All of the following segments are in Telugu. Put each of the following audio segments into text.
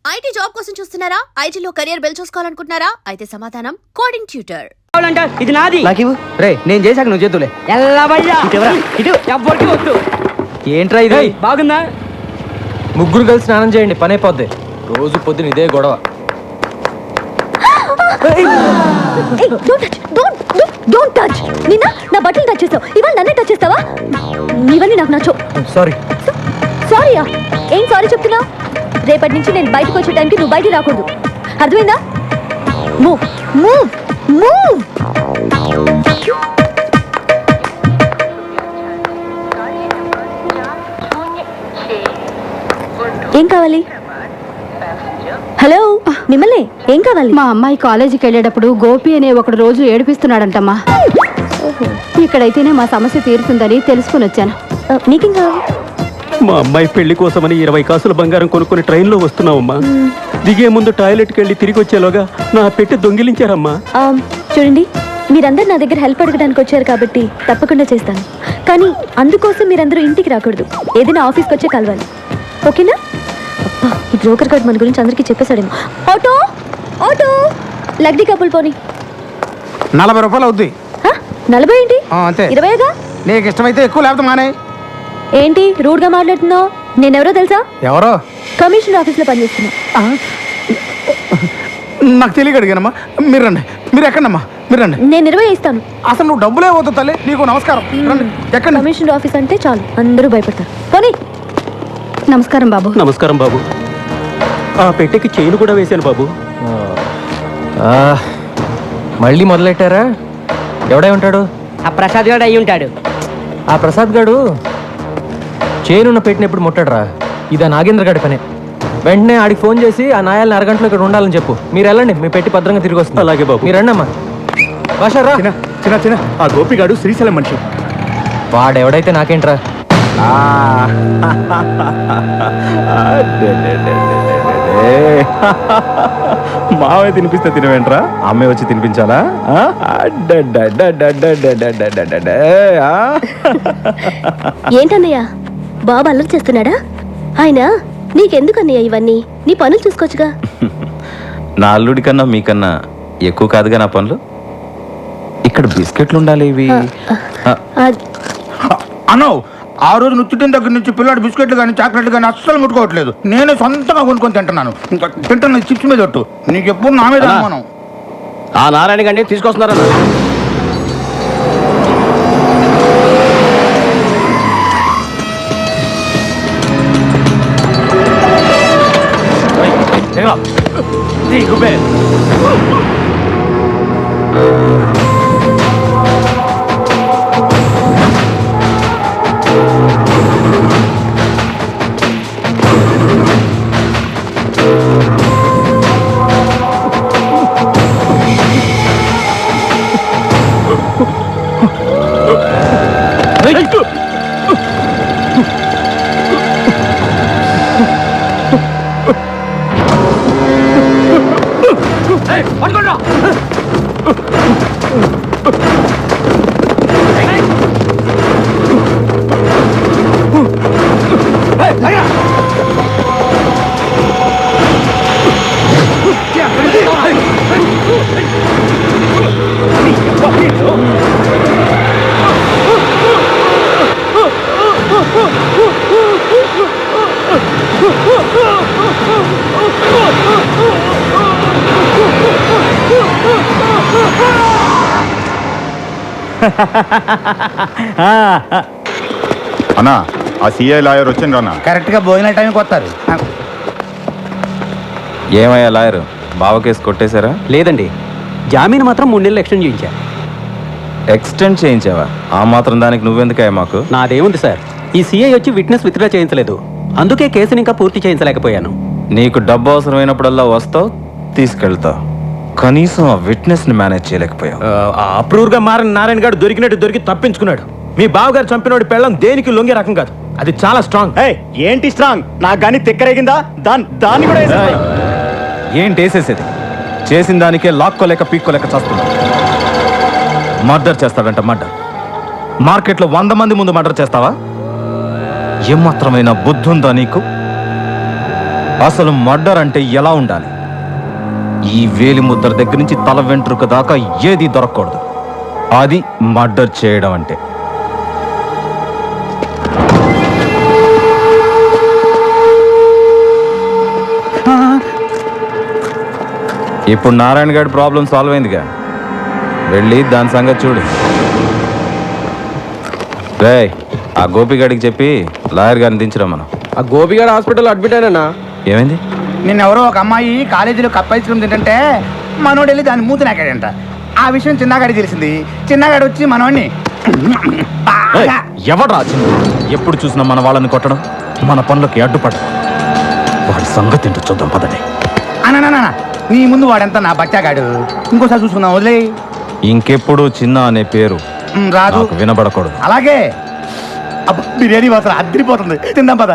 ఐటీ జాబ్ కోసం చూస్తున్నారా? ఐటీలో కెరియర్ బిల్డ్ చూసుకోవాలనుకుంటున్నారా? అయితే సమాధానం కోడింగ్ ట్యూటర్. ఇది నాది. రే నేను చేశాక నువ్వు చేతులే. ఏంట్రా ఇది? బాగుందా? ముగ్గురు కలిసి స్నానం చేయండి, పని అయిపోద్ది. రోజు పొద్దున ఇదే గొడవ. నా బట్టలు టచ్ చేస్తావు, ఇవాళ నన్నే టచ్ చేస్తావా? ఇవన్నీ నాకు నచ్చవు. సారీ. సారీయా? ఏం సారీ చెప్తున్నావు? రేపటి నుంచి నేను బయటకు వచ్చే టైంకి నువ్వు బయటికి రాకూడదు, అర్థమైందా? Move move move. ఏం కావాలి? హలో, మిమ్మల్ని ఏం కావాలి? మా అమ్మాయి కాలేజీకి వెళ్ళేటప్పుడు గోపి అనే ఒకడు రోజు ఏడిపిస్తున్నాడంటమ్మా. ఇక్కడైతేనే మా సమస్య తీరుతుందని తెలుసుకుని వచ్చాను. నీకేం కావాలి? మా అమ్మాయి పెళ్లి కోసమని 20 కాసుల బంగారం కొనుక్కొని ట్రైన్లో వస్తున్నావమ్మా. దిగే ముందు టాయిలెట్కి వెళ్ళి తిరిగి వచ్చేలోగా నా పెట్టి దొంగిలించారమ్మా. చూడండి, మీరందరూ నా దగ్గర హెల్ప్ అడగడానికి వచ్చారు కాబట్టి తప్పకుండా చేస్తాను. కానీ అందుకోసం మీరందరూ ఇంటికి రాకూడదు, ఏదైనా ఆఫీస్కి వచ్చే కలవాలి, ఓకేనా? అబ్బా, ఈ బ్రోకర్ కార్డ్ మన గురించి అందరికీ చెప్పేశాడేమో. ఆటో ఆటో, లగ్డీ కప్పులు పోనీ. 40 రూపాయలు అవుద్ది. 40 ఏంటి? అంతే. 20గా? నీకు ఇష్టమైతే ఎక్కువ, లేకపోతే మానే. ఏంటి రూడ్గా మాట్లాడుతున్నావు? నేనెవరో తెలుసా? ఎవరో? కమిషనర్ ఆఫీస్లో పనిచేస్తున్నా. నాకు తెలియక అడిగానమ్మా. మీరు రండి. మీరు ఎక్కడమ్మా? మీరు రండి. నేను 20 ఇస్తాను. అసలు నువ్వు డబ్బులే పోతావు తల్లి. నీకు నమస్కారం. రండి. ఎక్కడ? కమిషనర్ ఆఫీస్ అంటే చాలు అందరూ భయపడతారు. పోనీ. నమస్కారం బాబు. నమస్కారం బాబు. ఆ పెట్టెకి చైన్ కూడా వేశాను బాబు. మళ్ళీ మొదలెట్టారా? ఎవడై ఉంటాడు? ఆ ప్రసాద్ గారు అయి ఉంటాడు. ఆ ప్రసాద్ గాడు చేనున్న పెట్టిన ఎప్పుడు ముట్టాడురా. ఇదా నాగేంద్ర గాడి పనే. వెంటనే ఆడికి ఫోన్ చేసి ఆ నాయాలని అరగంటలో ఇక్కడ ఉండాలని చెప్పు. మీరు వెళ్ళండి, మీ పెట్టి భద్రంగా తిరిగి వస్తుంది. అలాగే బాబు. మీరు రండి అమ్మా. భాషరా చిన్న చిన్న ఆ గోపిగాడు శ్రీశైలం మనిషి. వాడెవడైతే నాకేంట్రా. మావే తినిపిస్తే తినవేంట్రా? అమ్మాయి వచ్చి తినిపించాలా? ఏంటన్నయ్య, బాబు అల్లరి చేస్తున్నాడా? ఆయన నీకెందుకన్నయ్య ఇవన్నీ? నీ పనులు చూసుకోవచ్చుగా. నా అల్లుడి కన్నా మీకన్నా ఎక్కువ కాదుగా నా పనులు. ఇక్కడ బిస్కెట్లు ఉండాలి. ఇవి అన్నో, ఆ రోజు నుచ్చుటిన దగ్గర నుంచి పిల్లాడు బిస్కెట్లు కానీ చాక్లెట్లు కానీ అస్సలు ముట్టుకోవట్లేదు. నేనే సొంతంగా కొనుక్కొని తింటున్నాను. ఇంకా తింటున్నా చిప్స్ మీద ఒట్టు. నీకు ఎప్పుడు నా మీద అనుమానం. ఆ నారాయణ గండి తీసుకొస్తున్నారా? అన్నా, ఆ సిఐ లాయర్ వచ్చిండ్రు అన్న. కరెక్ట్గా భోజన టైంకి వస్తారు. ఏమయ్యా లాయరు, బావ కేసు కొట్టేశారా? లేదండి, జామీన్ మాత్రం 3 నెలలు ఎక్స్టెండ్ చేయించా. ఎక్స్టెండ్ చేయించావా? ఆ మాత్రం దానికి నువ్వెందుకయ్యా మాకు? నాదేముంది సార్, ఈ సిఐ వచ్చి విట్నెస్ విత్డ్రా చేయించలేదు, అందుకే కేసుని ఇంకా పూర్తి చేయించలేకపోయాను. నీకు డబ్బు అవసరమైనప్పుడల్లా వస్తావు, తీసుకెళ్తావు, కనీసం ఆ విట్నెస్ ని మేనేజ్ చేయలేకపోయావు. అప్రూవ్గా మారిన నారాయణ గారు దొరికినట్టు దొరికి తప్పించుకున్నాడు. మీ బావగారు చంపినోడి పెళ్ళం దేనికి లొంగే రకం కాదు, అది చాలా స్ట్రాంగ్. ఏంటి స్ట్రాంగ్? నాకు కానీ తిక్కరేగిందా? దాన్ని కూడా ఏంటి వేసేసేది? చేసిన దానికే లాక్కోలేక పీక్కోలేక చేస్తున్నా. మర్డర్ చేస్తాడంట. మర్డర్ మార్కెట్లో 100 మంది ముందు మర్డర్ చేస్తావా? ఏమాత్రమైన బుద్ధి ఉందా నీకు? అసలు మర్డర్ అంటే ఎలా ఉండాలి? ఈ వేలి ముద్ర దగ్గర నుంచి తల వెంట్రుక దాకా ఏది దొరకకూడదు. అది మర్డర్ చేయడం అంటే. ఇప్పుడు నారాయణ గారి ప్రాబ్లం సాల్వ్ అయిందిగా, వెళ్ళి దాని సంగతి చూడు. రే, ఆ గోపిగాడికి చెప్పి లాయర్ గారిని దించరా. మనం ఆ గోపిగాడు హాస్పిటల్ అడ్మిట్ అయినా. ఏమైంది? నిన్నెవరో ఒక అమ్మాయి కాలేజీలో కప్ ఐస్ క్రీమ్ తింటే మనోడు వెళ్ళి దాన్ని మూతి నాకాడంట. ఆ విషయం చిన్నగాడికి తెలిసింది. చిన్నగాడు వచ్చి మనోడిని ఎవడ్రా చిన్న? ఎప్పుడు చూసినా మన వాళ్ళని కొట్టడం, మన పనులకి అడ్డుపడడం. వాడి సంగతి ఏంటో చూద్దాం పదండి. అన్న నీ ముందు వాడెంత నా బచ్చాగాడు. ఇంకోసారి చూసుకుందాం, వదిలే. ఇంకెప్పుడు చిన్న అనే పేరు రాదు, నాకు వినబడకూడదు. అలాగే. బిర్యానీ మాత్రం అద్దరిపోతుంది, తిందాం పద.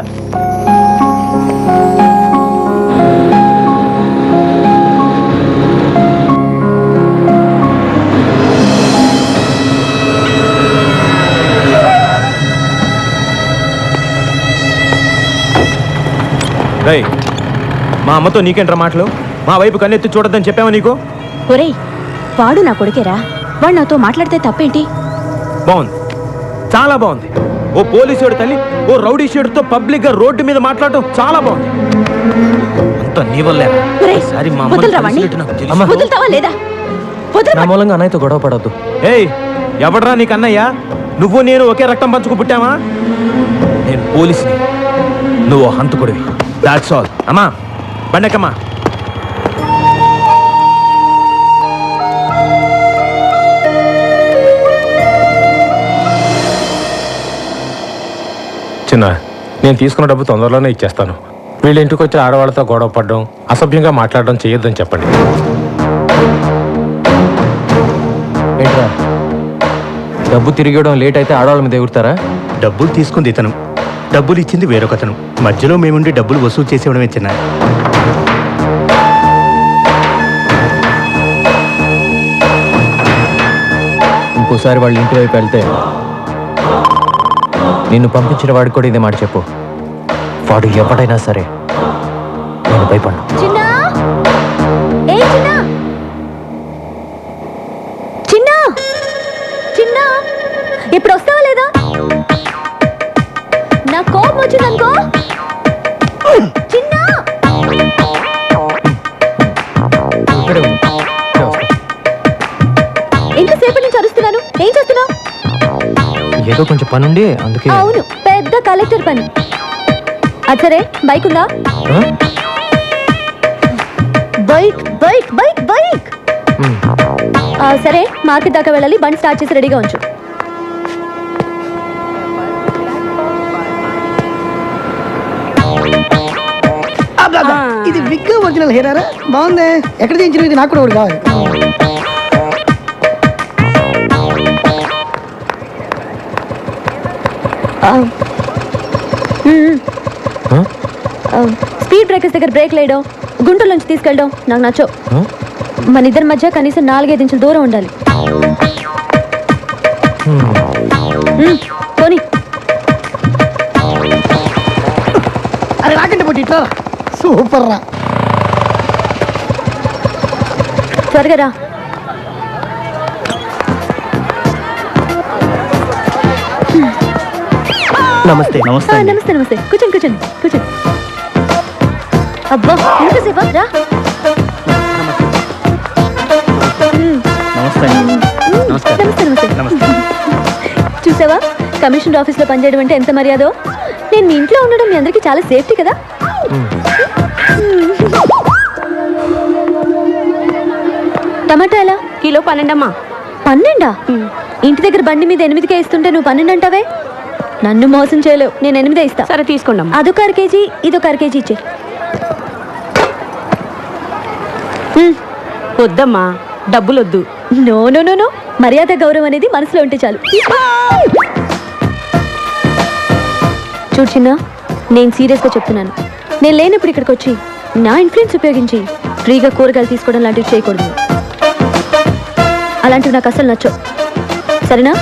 రేయ్, మా అమ్మతో నీకేంట్రా మాటలు? మా వైపు కన్నెత్తి చూడొద్దని చెప్పావా నీకు? ఒరేయ్, వాడు నా కొడుకేరా. వాడు నాతో మాట్లాడితే తప్పేంటి? బాగుంది, చాలా బాగుంది. ఓ పోలీసుడు తల్లి ఓ రౌడీ షేడుతో పబ్లిక్ గా రోడ్డు మీద మాట్లాడటం చాలా బాగుంది. అంత నీ వల్లే. ఒరేయ్, వదలరా వాణ్ణి. వదులుతావా లేదా? వదలరా. నా మూలంగా అన్నయ్యతో గొడవ పడద్దు. ఏయ్, ఎవడ్రా నీకు అన్నయ్య? నువ్వు నేను ఒకే రక్తం పంచుకు పుట్టావా? నేను పోలీసుని, నువ్వు హంతకుడివి. That's all. అమ్మా బండకమ్మా. చిన్న, నేను తీసుకున్న డబ్బు తొందరలోనే ఇచ్చేస్తాను. వీళ్ళ ఇంటికి వచ్చి ఆడవాళ్ళతో గొడవ పడడం, అసభ్యంగా మాట్లాడడం చేయొద్దని చెప్పండి. ఏంట్రా, డబ్బు తిరిగి ఇవ్వడం లేట్ అయితే ఆడవాళ్ళ మీద ఎగురుతారా? డబ్బులు తీసుకుంది ఇతను, డబ్బులు ఇచ్చింది వేరొకతను. మధ్యలో మేముండి డబ్బులు వసూలు చేసేవడమే చిన్న. ఇంకోసారి వాళ్ళ ఇంటి వైపు వెళ్తే నిన్ను పంపించిన వాడికి కూడా ఇదే మాట చెప్పు. వాడు ఎవడైనా సరే నేను భయపడ్డా. చిన్నా, ఏ చిన్నా, చిన్నా, చిన్నా, ఇప్పుడు వస్తావా లేదా? నా కోపం వచ్చిందనుకో. చిన్నా, ఇక్కడే ఉండు. ఇక్కడే వస్తా. ఎంతసేపటి నుంచి అరుస్తున్నాను? ఏం చేస్తున్నావు? ఏదో కొంచెం పనుండి అందుకే. అవును, పెద్ద కలెక్టర్ పని. అది సరే, బైక్ ఉందా? ఆ? Bike bike bike bike. ఉమ్. సరే, మార్కెట్ దాకా వెళ్ళాలి. బండి స్టార్ట్ చేసి రెడీగా ఉంచు. ఇది విగ్ ఒరిజినల్ హెయిరా? బాగుంది. ఎక్కడ చేయించిన? ఇది నాకు కూడా ఒకటి కావాలి. స్పీడ్ బ్రేకర్స్ దగ్గర బ్రేక్ లేయడం, గుంటల నుంచి తీసుకెళ్ళడం నాకు నచ్చో. ఆ? మన ఇద్దరి మధ్య కనీసం 4-5 ఇంచుల దూరం ఉండాలి. పోనీ. అరే రాకండి పోటీ, ఇట్లా సూపర్ రా. త్వరగా రా. నమస్తే. నమస్తే నమస్తే. కూర్చోండి కూర్చోండి కూర్చోండి. అబ్బా, ఎంతసేపా? రా. నమస్తే. నమస్తే నమస్తే. చూసావా, కమిషనర్ ఆఫీస్ లో పనిచేయడం అంటే ఎంత మర్యాదో. నేను మీ ఇంట్లో ఉండడం మీ అందరికీ చాలా సేఫ్టీ కదా. టమాటా ఎలా? కిలో 12 అమ్మా. 12? ఇంటి దగ్గర బండి మీద 8కే ఇస్తుంటే నువ్వు 12 అంటావే? నన్ను మోసం చేయలేవు. నేను 8 ఇస్తా. సరే తీసుకోండి అమ్మా. అదొక 1/2 కేజీ, ఇదొక 1/2 కేజీ ఇచ్చే. వద్దమ్మా, డబ్బులొద్దు. నో నో నో నో, మర్యాద గౌరవం అనేది మనసులో ఉంటే చాలు. చూడు చిన్న, నేను సీరియస్గా చెప్తున్నాను. నేను లేనప్పుడు ఇక్కడికి వచ్చి నా ఇన్ఫ్లుయెన్స్ ఉపయోగించి ఫ్రీగా కూరగాయలు తీసుకోవడం లాంటివి చేయకూడదు. అలాంటివి నాకు అసలు నచ్చవు. సరేనా?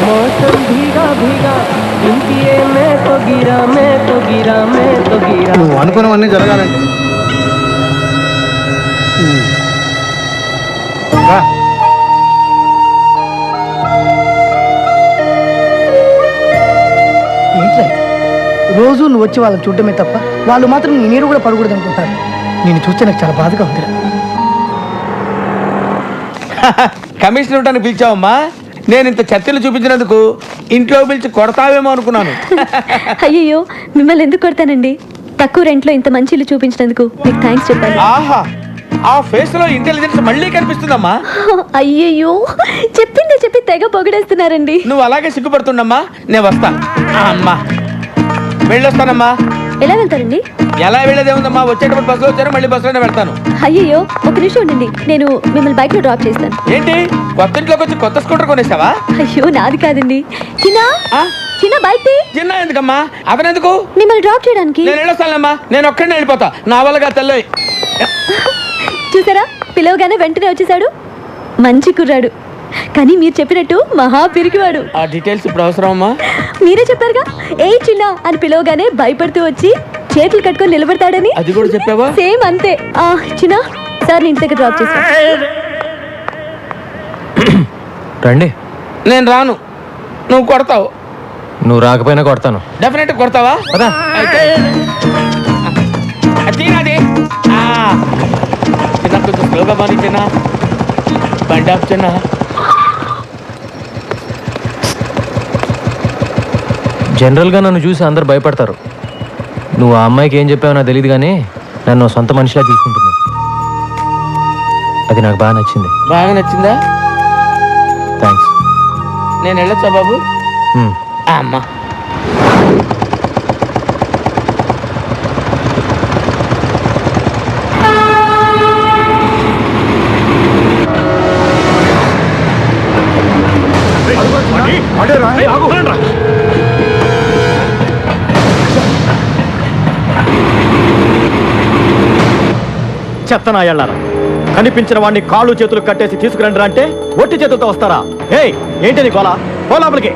मौसम भीगा भीगा गिनतिए मैं तो गिरा मैं तो गिरा मैं तो गिरा నువ్వు అనుకున్నవన్నీ జరగాలంటే రా. ఏంట్రా ఇది? రోజు నువ్వు వచ్చి వాళ్ళని చూడటమే తప్ప వాళ్ళు మాత్రం నీ నీరు కూడా పడకూడదు అనుకుంటారు. నేను చూస్తే నాకు చాలా బాధగా ఉందిరా. కమిషన్ ఇవ్వడానికి పిలిచావమ్మా? నేను ఇంత చర్చలు చూపించినందుకు ఇంట్లో పిలిచి కొడతావేమో అనుకున్నాను. అయ్యయ్యో మిమ్మల్ని ఎందుకు కొడతానండి? తక్కువ రెంట్లో ఇంత మంచి ఇల్లు చూపించినందుకు మీకు థ్యాంక్స్ చెప్పాలి. ఆహా, ఆ ఫేస్ లో ఇంటెలిజెన్స్ మళ్ళీ కనిపిస్తుందమ్మా. అయ్యయ్యో చెప్పిందే చెప్పి తెగ పొగిడేస్తున్నారండి. నువ్వు అలాగే సిగ్గుపడుతుండమ్మా. నేను వస్తా. అమ్మా వెళ్ళొస్తానమ్మా. ఎలా వెళ్తారండి? ఎలా వెళ్ళేదే ఉందమ్మా, వచ్చేటప్పుడు బస్సులో వచ్చాను, మళ్ళీ బస్సులోనే వెళ్తాను. అయ్యయ్యో ఒక నిమిషం ఉండండి, నేను మిమ్మల్ని బైక్ లో డ్రాప్ చేస్తాను. ఏంటి కొత్త ఇంట్లోకి వచ్చి కొత్త స్కూటర్ కొనేసావా? అయ్యో నాది కాదండి. చిన్న ఆ? చిన్న బైక్ తీ. చిన్న ఎందుకమ్మా? అతనెందుకు? మిమ్మల్ని డ్రాప్ చేయడానికి. నేను వెళ్ళొస్తానమ్మా. నేను ఒక్కడినే వెళ్ళిపోతా. నా వల్లగా తెల్లయి. చూసారా పిలవగానే వెంటనే వచ్చేసాడు. మంచి కుర్రాడు, కానీ మీరు చెప్పినట్టు మహా పిరికివాడు. ఆ డీటెయిల్స్ ఇప్పుడు అవసరం అమ్మా? మీరే చెప్పారుగా ఏ చిన్న అని పిలవగానే భయపడుతూ వచ్చి చేతులు కట్టుకొని నిలబడతాడని. అది కూడా చెప్పావా? సేమ్ అంతే. చిన్న సార్ ఇంటి దగ్గర డ్రాప్ చేస్తా. రండి. నేను రాను. నువ్వు కొడతావు. నువ్వు రాకపోయినా కొడతాను. డెఫినెట్ కొడతావా? పదా. అయితే తీరాది. చిన్న కొంచెం స్లోగా మారి చిన్న. బండి ఆపు చిన్న. జనరల్గా నన్ను చూసి అందరు భయపడతారు. నువ్వు ఆ అమ్మాయికి ఏం చెప్పావో నాకు తెలియదు, కానీ నన్ను సొంత మనిషిలా చూసుకుంటుంది. అది నాకు బాగా నచ్చింది. బాగా నచ్చిందా? థ్యాంక్స్. నేను వెళ్ళొచ్చా బాబు? అమ్మా చెత్తనా ఎళ్ళారా? కనిపించిన వాడిని కాళ్ళు చేతులు కట్టేసి తీసుకురండి అంటే ఒట్టి చేతులతో వస్తారా? ఏంటి నీ గోలా? లోపలికి.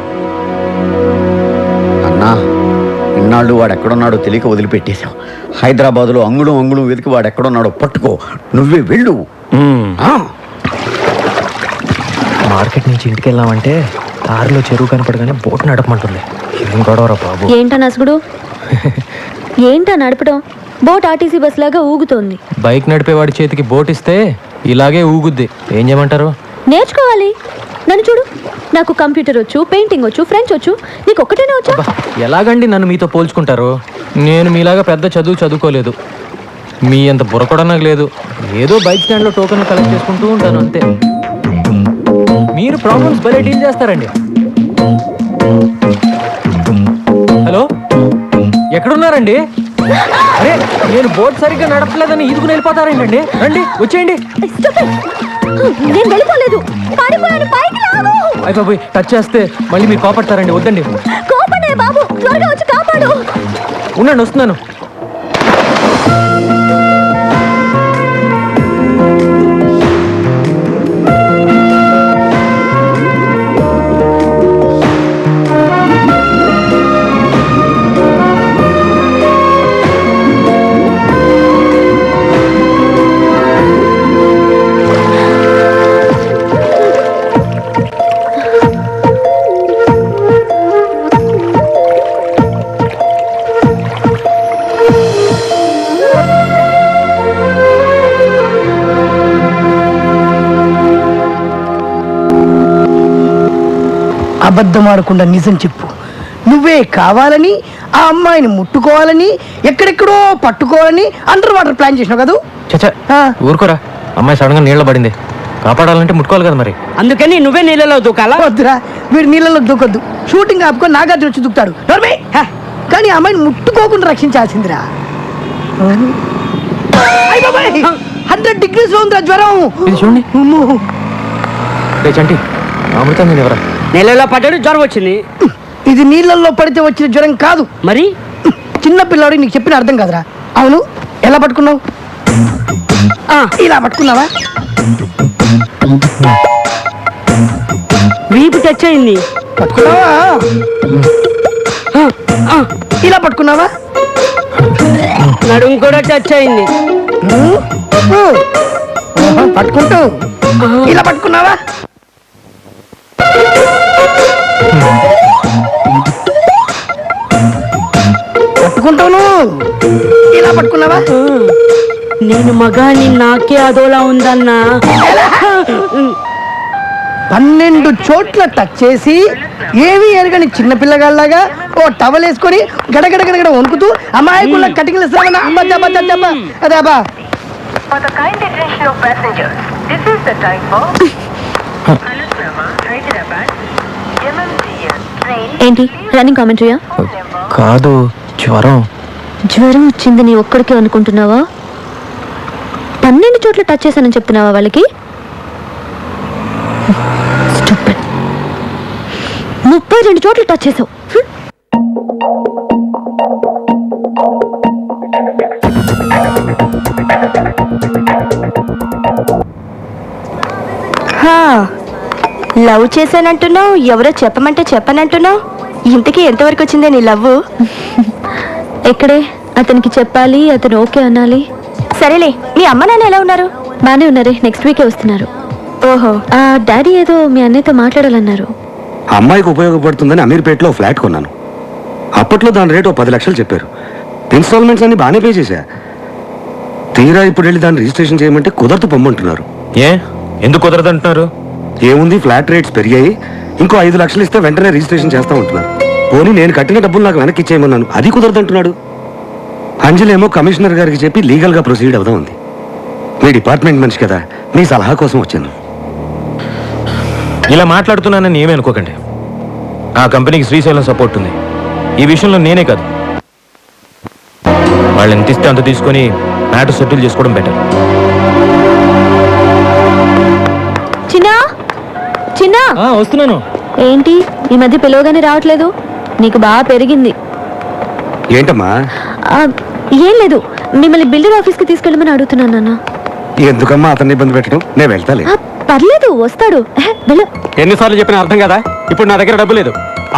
అన్నా, ఇన్నాళ్ళు వాడు ఎక్కడున్నాడో తెలియక వదిలిపెట్టేశాం. హైదరాబాదులో అంగుళం అంగుళం వెతికి వాడు ఎక్కడున్నాడో పట్టుకో. నువ్వే వెళ్ళు. మార్కెట్ నుంచి ఇంటికి వెళ్ళామంటే కారులో చెరువు కనపడగానే బోట్ నడపమంటుంది. ఏం గొడవరా బాబు? ఏంటా నసుగుడు? ఏంటా నడపడం? బోట్ ఆర్టీసీ బస్ లాగా ఊగుతోంది. బైక్ నడిపేవాడి చేతికి బోట్ ఇస్తే ఇలాగే ఊగుద్ది. ఏం చేయమంటారు? నేర్చుకోవాలి. నన్ను చూడు, నాకు కంప్యూటర్ వచ్చు, పెయింటింగ్ వచ్చు, ఫ్రెంచ్ వచ్చు. నీకు ఒక్కటేనే వచ్చా? ఎలాగండి నన్ను మీతో పోల్చుకుంటారు? నేను మీలాగా పెద్ద చదువుకోలేదు. మీ అంత బుర్ర కూడా నాకు లేదు. ఏదో బైక్ స్టాండ్లో టోకెన్లు కలెక్ట్ చేసుకుంటూ ఉంటాను అంతే. మీరు ప్రాబ్లమ్స్ భలే డీల్ చేస్తారండి. హలో, ఎక్కడున్నారండి? అరే, నేను బోట్ సరిగ్గా నడపలేదని ఈదుకుని వెళ్ళిపోతారేంటండి? రండి, వచ్చేయండి. నేను వెళ్ళిపోలేదు, పారిపోయాను. పైకి లాగు. అయిపోయి టచ్ చేస్తే మళ్ళీ మీరు కోపడతారండి. వద్దండి. కోపడే బాబు, త్వరగా వచ్చి కాపాడు. ఉండండి, వస్తున్నాను. అబద్ధం ఆడకుండా నిజం చెప్పు. నువ్వే కావాలని ఆ అమ్మాయిని ముట్టుకోవాలని ఎక్కడెక్కడో పట్టుకోవాలని అండర్ వాటర్ ప్లాన్ చేసినావు కదా? చచ్చా, ఊరుకోరా. అమ్మాయి సడన్ గా నీళ్ళ పడింది. కాపాడాలంటే ముట్టుకోవాలి కదా మరి. అందుకని నువ్వే నీళ్ళలో దూకాలా? వద్దురా, వీడు నీళ్ళలో దూకొద్దు. షూటింగ్ ఆపుకొని నాగార్జున వచ్చి దూకుతాడు. కానీ ఆ అమ్మాయిని ముట్టుకోకుండా రక్షించాల్సిందిరా. 100 degrees ఉందిరా జ్వరం. ఇది చూడండి. చంటి, అమృతం నేను ఎవరా? నీళ్ళలో పడ్డాడు, జ్వరం వచ్చింది. ఇది నీళ్ళల్లో పడితే వచ్చిన జ్వరం కాదు. మరి చిన్న పిల్లాడు, నీకు చెప్పిన అర్థం కాదురా. అవును, ఎలా పట్టుకున్నావు? ఇలా పట్టుకున్నావా? వీపు టచ్ అయింది. పట్టుకున్నావా? ఇలా పట్టుకున్నావా? నడుము కూడా టచ్ అయింది. పట్టుకుంటూ ఇలా పట్టుకున్నావా? పట్టుకుంటాను. ఇలా పట్టుకున్నావా? నేను మగాని నాకే అదోలా ఉందన్నా. 12 చోట్ల టచ్ చేసి ఏవి ఎరగని చిన్న పిల్లగాళ్ళగా ఓ టవల్ వేసుకొని గడగడ గడగడ వణుకుతూ అమాయకుల కటింగ్లు ఇస్తామన్నా. అదే అబ్బా. ఏంటి రన్నింగ్ కామెంటరీయా? కాదు, జ్వరం. జ్వరం వచ్చింది నీ ఒక్కడికే అనుకుంటున్నావా? 12 చోట్ల టచ్ చేశానని చెప్తున్నావా వాళ్ళకి? 32 చోట్ల టచ్ చేసావు. లవ్ చేశానంటున్నావు, ఎవరో చెప్పమంటే చెప్పనంటున్నావు. ఇంతకీ ఎంతవరకు వచ్చిందే నీ లవ్? ఎక్కడే అతనికి చెప్పాలి, అతను ఓకే అనాలి. సరేలే, మీ అమ్మ నాన్న ఎలా ఉన్నారు? బానే ఉన్నారే, నెక్స్ట్ వీకే వస్తున్నారు. ఓహో, డాడీ ఏదో మీ అన్నయ్యతో మాట్లాడాలన్నారు. అమ్మాయికి ఉపయోగపడుతుందని అమీర్పేటలో ఫ్లాట్ కొన్నాను. అప్పట్లో దాని రేటు 10 లక్షలు చెప్పారు. ఇన్స్టాల్మెంట్స్ అన్ని బాగానే పే చేశా. తీరా ఇప్పుడు వెళ్ళి దాన్ని రిజిస్ట్రేషన్ చేయమంటే కుదరదు పొమ్మంటున్నారు. ఎందుకు కుదరదంటున్నారు? ఏముంది, ఫ్లాట్ రేట్స్ పెరిగాయి, ఇంకో 5 లక్షలు ఇస్తే వెంటనే రిజిస్ట్రేషన్ చేస్తా ఉంటున్నారు. పోనీ నేను కట్టిన డబ్బులు నాకు వెనక్కి ఇచ్చేయమన్నాను, అది కుదరదంటున్నాడు. అంజలేమో కమిషనర్ గారికి చెప్పి లీగల్గా ప్రొసీడ్ అవుదా ఉంది. మీ డిపార్ట్మెంట్ మనిషి కదా, మీ సలహా కోసం వచ్చాను. ఇలా మాట్లాడుతున్నానని ఏమీ అనుకోకండి. ఆ కంపెనీకి శ్రీశైలం సపోర్ట్ ఉంది. ఈ విషయంలో నేనే కాదు, వాళ్ళు ఎంత ఇస్తే అంత తీసుకొని మ్యాటర్ సెటిల్ చేసుకోవడం బెటర్. చిన్నా చిన్నా, వస్తున్నాను. ఏంటి ఈ మధ్య పిలవగానే రావట్లేదు? నీకు బాగా పెరిగింది. ఏంటమ్మా? ఏం లేదు, మిమ్మల్ని బిల్డర్ ఆఫీస్కి తీసుకెళ్ళమని అడుగుతున్నాను నాన్న. ఎందుకమ్మా అతన్ని ఇబ్బంది పెట్టడం? నేను వెళ్తాలే. పర్లేదు, వస్తాడు. వెళ్ళు. ఎన్నిసార్లు చెప్పినా అర్థం కదా. ఇప్పుడు నా దగ్గర డబ్బు లేదు.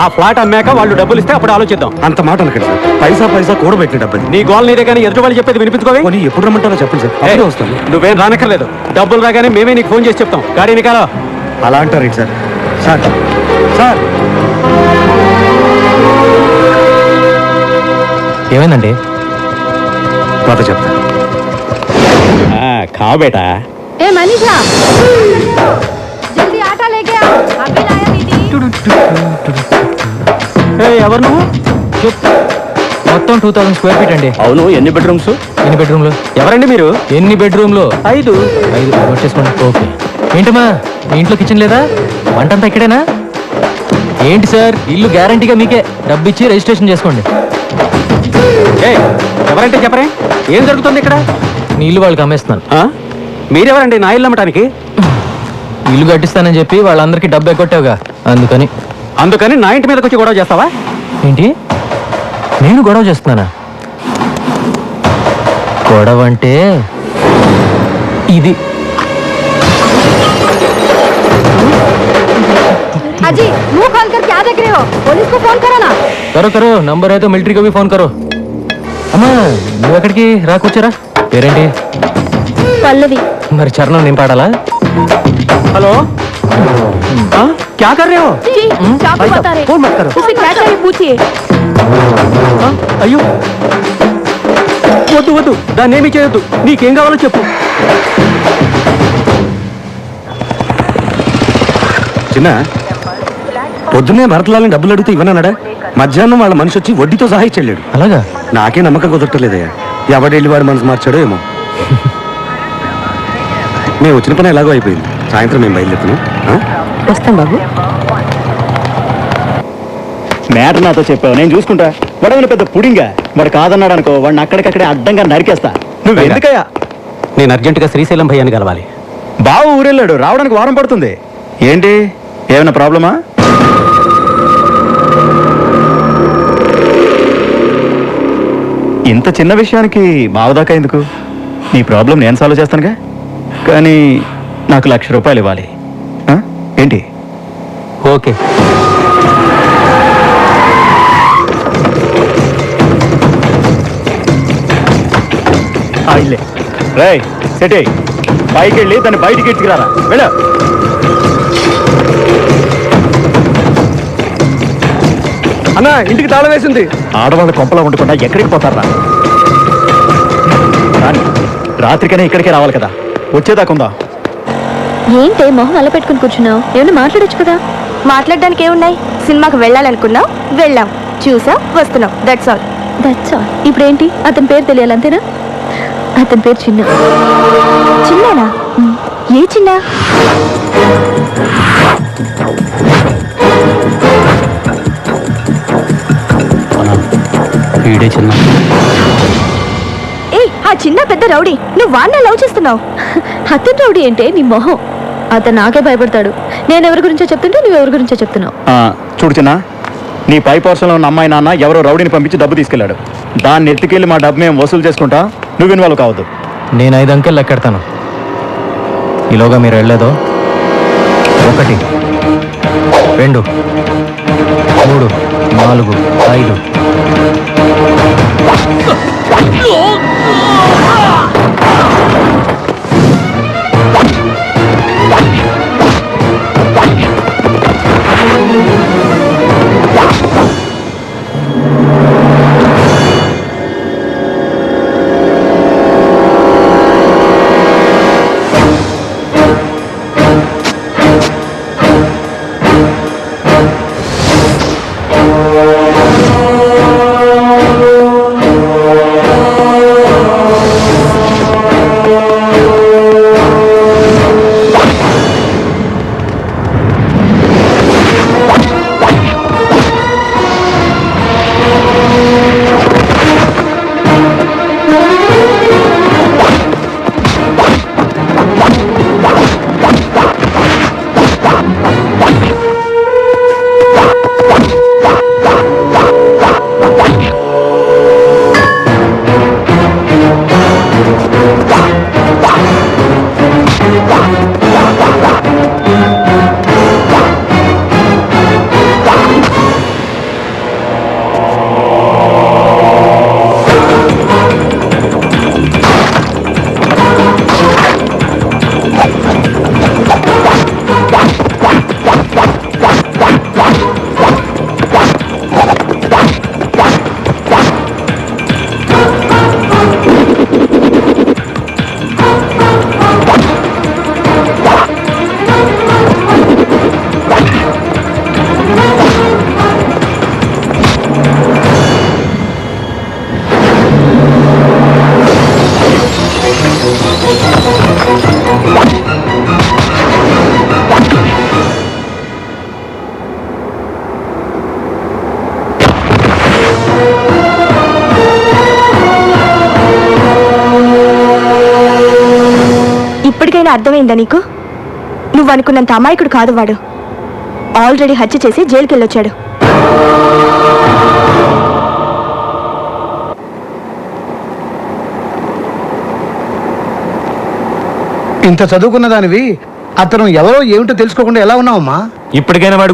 ఆ ఫ్లాట్ అమ్మాక వాళ్ళు డబ్బులు ఇస్తే అప్పుడు ఆలోచిద్దాం. అంత మాట అనకండి సార్, పైసా పైసా కూడబెట్టిన డబ్బులు. నీ గోల్ నీదే కానీ ఎదుటి వాళ్ళు చెప్పేది వినిపించుకోవే. పోనీ ఎప్పుడు రమ్మంటారో చెప్పండి సార్, అప్పుడే వస్తాను. నువ్వేం రానక్కర్లేదు, డబ్బులు రాగానే మేమే నీకు ఫోన్ చేసి చెప్తాం. గాడీని కాలా అలా అంటారు సార్. సార్ సార్ ఏమైందండి? మాట చెప్తా. ఖా బేటా. ఏ మనీషా, జల్దీ ఆటా లేకే ఆ. అభి లాయా దీदी. ఎవరు నువ్వు? మొత్తం 2000 స్క్వేర్ ఫీట్ అండి. అవును, ఎన్ని బెడ్రూమ్స్? ఎన్ని బెడ్రూమ్లు? ఎవరండి మీరు? ఎన్ని బెడ్రూమ్లు? 5. నోట్ చేసుకోండి. ఓకే. ఏంటమ్మా, మీ ఇంట్లో కిచెన్ లేదా? వంటంతా ఇక్కడేనా? ఏంటి సార్, ఇల్లు గ్యారంటీగా మీకే. డబ్బు ఇచ్చి రిజిస్ట్రేషన్ చేసుకోండి. ఎవరంటే చెప్పరే, ఏం జరుగుతుంది ఇక్కడ? నీ ఇల్లు వాళ్ళకి అమ్మేస్తున్నాను. మీరెవరండి నా ఇల్లు అమ్మటానికి? ఇల్లు కట్టిస్తానని చెప్పి వాళ్ళందరికీ డబ్బు ఎగ్గొట్టావుగా, అందుకని నా ఇంటి మీదకి వచ్చి గొడవ చేస్తావా? ఏంటి, నేను గొడవ చేస్తున్నానా? గొడవ అంటే ఇది. अजी मुंह खोल कर क्या देख रहे हो? पुलिस को फोन करो ना. करो నంబర్ అయితే మిలిటరీ को भी फोन करो. అమ్మా, నువ్వు ఎక్కడికి రాకొచ్చారా? పేరేంటి? పల్లవి. మరి చరణం నేను పాడాలా? హలో, क्या कर रहे हो? जी, चाकू बता रहे. फोन मत करो. उसे क्या चाहिए पूछिए. అయ్యో, వద్దు, దాన్ని ఏమీ చేయొద్దు. నీకేం కావాలో చెప్పు. చిన్న, పొద్దున్నే భరతలాలని డబ్బులు అడిగితే ఇవ్వనన్నాడా? మధ్యాహ్నం వాళ్ళ మనిషి వచ్చి వడ్డీతో సహా ఇచ్చెళ్ళాడు. అలాగా? నాకే నమ్మకం కుదరట్లేదయ్యా. ఎవడెళ్ళి వాడు మనసు మార్చాడో ఏమో. మేము వచ్చిన పని ఎలాగో అయిపోయింది. సాయంత్రం మేము బయలుదేరుతున్నాం. వస్తాం బాబు. మ్యాటర్ నాతో చెప్పావు, నేను చూసుకుంటా. వాడేమైనా పెద్ద పుడింగా? వాడు కాదన్నాడు అనుకో, వాడిని అక్కడికక్కడే అడ్డంగా నరికేస్తా. నువ్వు ఎందుకయ్యా? నేను అర్జెంటుగా శ్రీశైలం భయ్యాన్ని కలవాలి. బావు ఊరెళ్ళాడు, రావడానికి వారం పడుతుంది. ఏంటి, ఏమైనా ప్రాబ్లమా? ఇంత చిన్న విషయానికి బావదాకా ఎందుకు? నీ ప్రాబ్లం నేను సాల్వ్ చేస్తానుగా. కానీ నాకు 1,00,000 రూపాయలు ఇవ్వాలి. ఏంటి? ఓకే. ఇల్లే రేయ్ సెటే పైకి వెళ్ళి దాన్ని బయటికి ఎత్తుకురారా వెళ్ళ. అన్నా ఇంటికి తాళం వేసింది. ఆడవాళ్ళ కొంపలో ఉండకుండా ఎక్కడికి పోతారా? కానీ రాత్రికైనా ఇక్కడికే రావాలి కదా, వచ్చేదాకుందా? ఏంటే మొహం అలా పెట్టుకుని కూర్చున్నావు? ఏమైనా మాట్లాడొచ్చు కదా. మాట్లాడడానికి ఏమున్నాయి? సినిమాకి వెళ్ళాలనుకున్నావు, వెళ్ళాం, చూసాం, వస్తున్నాం, దట్స్ ఆల్. That's all. ఇప్పుడేంటి? అతని పేరు తెలియాలి అంతేనా? అతని పేరు చిన్న. చిన్నానా? ఏ చిన్న? వీడే చిన్న. ఏ ఆ చిన్న పెద్ద రౌడీ, నువ్వు వాడిని లవ్ చేస్తున్నావు. అతని రౌడీ ఏంటే? నీ మొహం. అతను నాకే భయపడతాడు. నేను ఎవరి గురించో చెప్తుంటే నువ్వు ఎవరి గురించో చెప్తున్నావు. చూడు చిన్న, నీ పై పోర్షన్లో ఉన్న అమ్మాయి నాన్న ఎవరో రౌడీని పంపించి డబ్బు తీసుకెళ్లాడు. దాన్ని ఎత్తుకెళ్ళి మా డబ్బు మేము వసూలు చేసుకుంటా, నువ్వు ఇన్వాల్వ్ కావద్దు. నేను 5 అంకెలు లెక్కెడతాను. ఈలోగా మీరు వెళ్ళేదో 1 2 3 4 5. ఇప్పటికైనా అర్థమైందా నీకు? నువ్వు అనుకున్నంత అమాయకుడు కాదు వాడు. ఆల్రెడీ హత్య చేసి జైలుకి వెళ్ళొచ్చాడు. ఇంత చదువుకున్న దానివి అతను ఎవరో ఏమిటో తెలుసుకోకుండా ఎలా ఉన్నావమ్మా? ఇప్పటికైనా వాడు